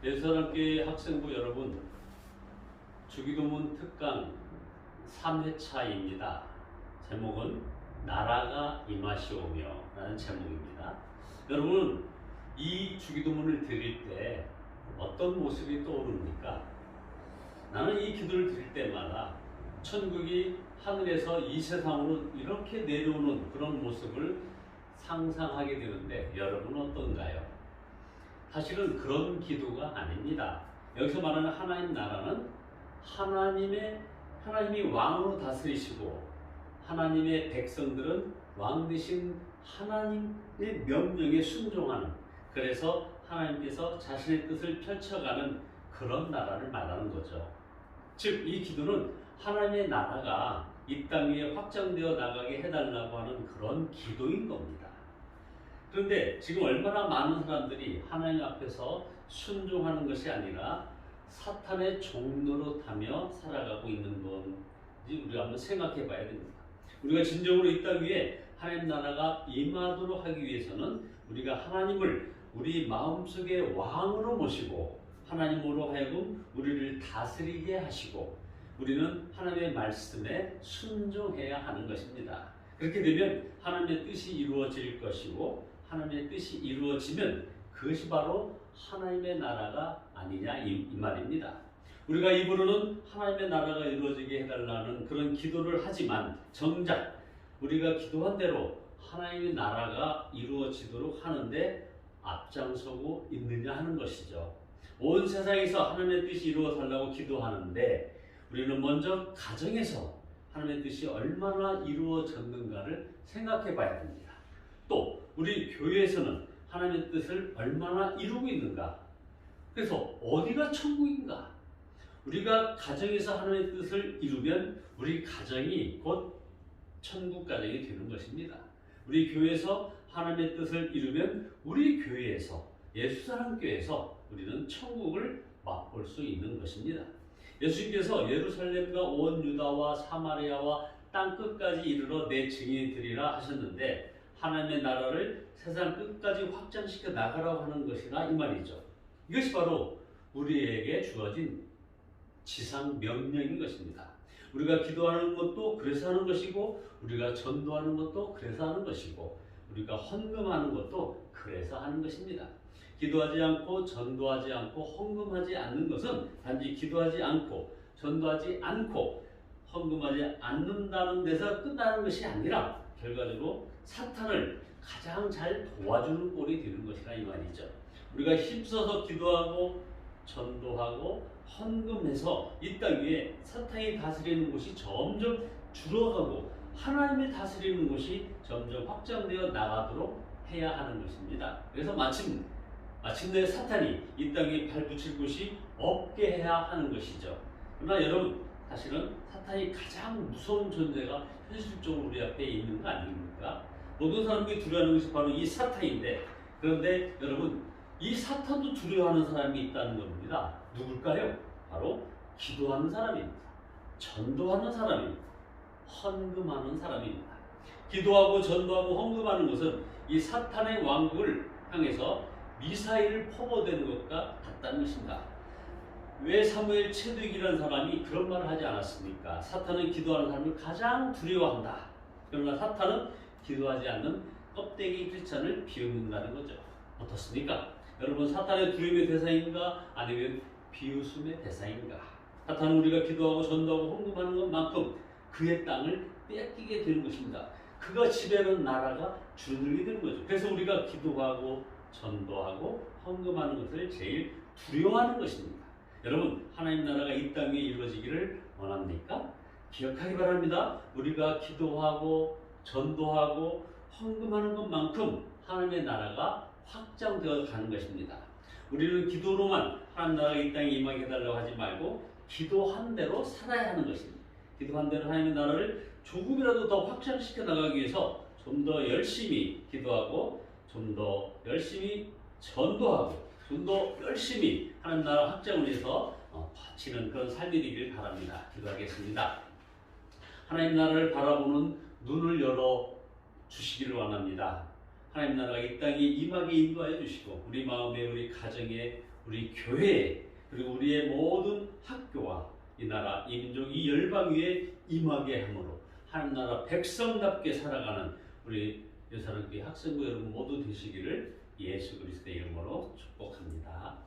예수사랑교회 학생부 여러분, 주기도문 특강 3회차입니다. 제목은 나라가 임하시오며 라는 제목입니다. 여러분, 이 주기도문을 드릴 때 어떤 모습이 떠오릅니까? 나는 이 기도를 드릴 때마다 천국이 하늘에서 이 세상으로 이렇게 내려오는 그런 모습을 상상하게 되는데 여러분은 어떤가요? 사실은 그런 기도가 아닙니다. 여기서 말하는 하나님 나라는 하나님이 왕으로 다스리시고 하나님의 백성들은 왕 되신 하나님의 명령에 순종하는, 그래서 하나님께서 자신의 뜻을 펼쳐가는 그런 나라를 말하는 거죠. 즉, 이 기도는 하나님의 나라가 이 땅 위에 확장되어 나가게 해달라고 하는 그런 기도인 겁니다. 그런데 지금 얼마나 많은 사람들이 하나님 앞에서 순종하는 것이 아니라 사탄의 종로로 타며 살아가고 있는 건지 우리가 한번 생각해 봐야 됩니다. 우리가 진정으로 이 땅 위에 하나님 나라가 임하도록 하기 위해서는 우리가 하나님을 우리 마음속에 왕으로 모시고 하나님으로 하여금 우리를 다스리게 하시고 우리는 하나님의 말씀에 순종해야 하는 것입니다. 그렇게 되면 하나님의 뜻이 이루어질 것이고 하나님의 뜻이 이루어지면 그것이 바로 하나님의 나라가 아니냐 이 말입니다. 우리가 입으로는 하나님의 나라가 이루어지게 해달라는 그런 기도를 하지만 정작 우리가 기도한 대로 하나님의 나라가 이루어지도록 하는데 앞장서고 있느냐 하는 것이죠. 온 세상에서 하나님의 뜻이 이루어달라고 기도하는데 우리는 먼저 가정에서 하나님의 뜻이 얼마나 이루어졌는가를 생각해 봐야 됩니다. 또 우리 교회에서는 하나님의 뜻을 얼마나 이루고 있는가? 그래서 어디가 천국인가? 우리가 가정에서 하나님의 뜻을 이루면 우리 가정이 곧 천국 가정이 되는 것입니다. 우리 교회에서 하나님의 뜻을 이루면 우리 교회에서, 예수사랑교회에서 우리는 천국을 맛볼 수 있는 것입니다. 예수님께서 예루살렘과 온 유다와 사마리아와 땅 끝까지 이르러 내 증인이 되리라 하셨는데 하나님의 나라를 세상 끝까지 확장시켜 나가라고 하는 것이라 이 말이죠. 이것이 바로 우리에게 주어진 지상 명령인 것입니다. 우리가 기도하는 것도 그래서 하는 것이고 우리가 전도하는 것도 그래서 하는 것이고 우리가 헌금하는 것도 그래서 하는 것입니다. 기도하지 않고 전도하지 않고 헌금하지 않는 것은 단지 기도하지 않고 전도하지 않고 헌금하지 않는다는 데서 끝나는 것이 아니라 결과적으로 사탄을 가장 잘 도와주는 꼴이 되는 것이라 이 말이죠. 우리가 힘써서 기도하고 전도하고 헌금해서 이 땅 위에 사탄이 다스리는 곳이 점점 줄어가고 하나님이 다스리는 곳이 점점 확장되어 나가도록 해야 하는 것입니다. 그래서 마침내 사탄이 이 땅에 발붙일 곳이 없게 해야 하는 것이죠. 그러나 여러분, 사실은 사탄이 가장 무서운 존재가 현실적으로 우리 앞에 있는 거 아닙니까? 모든 사람들이 두려워하는 것이 바로 이 사탄인데, 그런데 여러분, 이 사탄도 두려워하는 사람이 있다는 겁니다. 누굴까요? 바로 기도하는 사람입니다. 전도하는 사람입니다. 헌금하는 사람입니다. 기도하고 전도하고 헌금하는 것은 이 사탄의 왕국을 향해서 미사일을 퍼부어대는 것과 같다는 것입니다. 왜 사무엘 체득이라는 사람이 그런 말을 하지 않았습니까? 사탄은 기도하는 사람을 가장 두려워한다. 그러나 사탄은 기도하지 않는 껍데기 크리스찬을 비웃는다는 거죠. 어떻습니까? 여러분, 사탄의 두려움의 대상인가 아니면 비웃음의 대상인가? 사탄은 우리가 기도하고 전도하고 헌금하는 것만큼 그의 땅을 뺏기게 되는 것입니다. 그가 지배하는 나라가 줄어들게 되는 거죠. 그래서 우리가 기도하고 전도하고 헌금하는 것을 제일 두려워하는 것입니다. 여러분, 하나님 나라가 이 땅에 이루어지기를 원합니까? 기억하기 바랍니다. 우리가 기도하고 전도하고 헌금하는 것만큼 하나님의 나라가 확장되어 가는 것입니다. 우리는 기도로만 하나님 나라가 이 땅에 임하게 해달라고 하지 말고 기도한 대로 살아야 하는 것입니다. 기도한 대로 하나님의 나라를 조금이라도 더 확장시켜 나가기 위해서 좀 더 열심히 기도하고 좀 더 열심히 전도하고 좀 더 열심히 하나님 나라 확장을 위해서 바치는 그런 삶이 되기를 바랍니다. 기도하겠습니다. 하나님 나라를 바라보는 눈을 열어 주시기를 원합니다. 하나님 나라가 이 땅에 임하게 인도하여 주시고 우리 마음에 우리 가정에 우리 교회에 그리고 우리의 모든 학교와 이 나라 이 민족 이 열방 위에 임하게 함으로 하나님 나라 백성답게 살아가는 우리 여사랑교회 학생부 여러분 모두 되시기를 예수 그리스도의 이름으로 축복합니다.